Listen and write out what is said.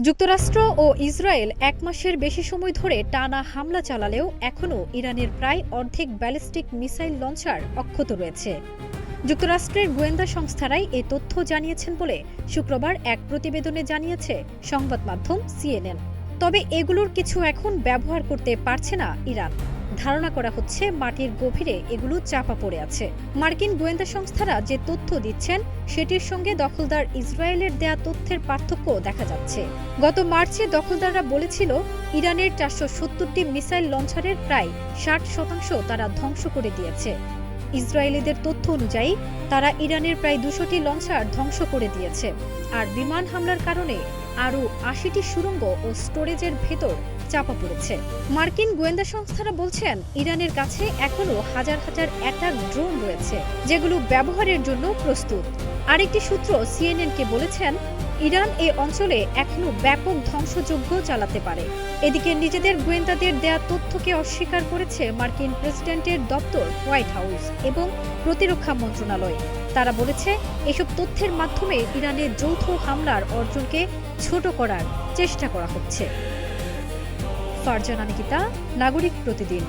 যুক্তরাষ্ট্র ও ইসরায়েল এক মাসের বেশি সময় ধরে টানা হামলা চালালেও এখনও ইরানের প্রায় অর্ধেক ব্যালিস্টিক মিসাইল লঞ্চার অক্ষত রয়েছে। যুক্তরাষ্ট্রের গোয়েন্দা সংস্থারাই এ তথ্য জানিয়েছেন বলে শুক্রবার এক প্রতিবেদনে জানিয়েছে সংবাদ মাধ্যম সিএনএন। তবে এগুলোর কিছু এখন ব্যবহার করতে পারছে না ইরান। ধারণা করা হচ্ছে মাটির গভীরে এগুলো চাপা পড়ে আছে। মার্কিন গোয়েন্দা সংস্থারা যে তথ্য দিচ্ছেন সেটির সঙ্গে দখলদার ইসরায়েলের দেয়া তথ্যের পার্থক্য দেখা যাচ্ছে। গত মার্চে দখলদাররা বলেছিল ইরানের 470টি মিসাইল লঞ্চারের প্রায় 60% তারা ধ্বংস করে দিয়েছে। ইসরায়েলিদের তথ্য অনুযায়ী তারা ইরানের প্রায় 200টি লঞ্চার ধ্বংস করে দিয়েছে। আর বিমান হামলার কারণে আরও 80টি সুড়ঙ্গ ও স্টোরেজের ভেতর চাপা পড়েছে। মার্কিন গোয়েন্দা সংস্থারা বলছেন ইরানের কাছে এখনও হাজার হাজার অ্যাটাক ড্রোন রয়েছে, যেগুলো ব্যবহারের জন্য প্রস্তুত। আরেকটি সূত্র সিএনএনকে বলেছেন ইরান এই অঞ্চলে এখনও ব্যাপক ধ্বংসযজ্ঞ চালাতে পারে। এদিকে নিজেদের গোয়েন্দাদের দেয়া তথ্যকে অস্বীকার করেছে মার্কিন প্রেসিডেন্টের দপ্তর হোয়াইট হাউস এবং প্রতিরক্ষা মন্ত্রণালয়। তারা বলেছে এসব তথ্যের মাধ্যমে ইরানের যৌথ হামলার অর্জনকে ছোট করার চেষ্টা করা হচ্ছে। ফারজানা নিকিতা, নাগরিক প্রতিদিন।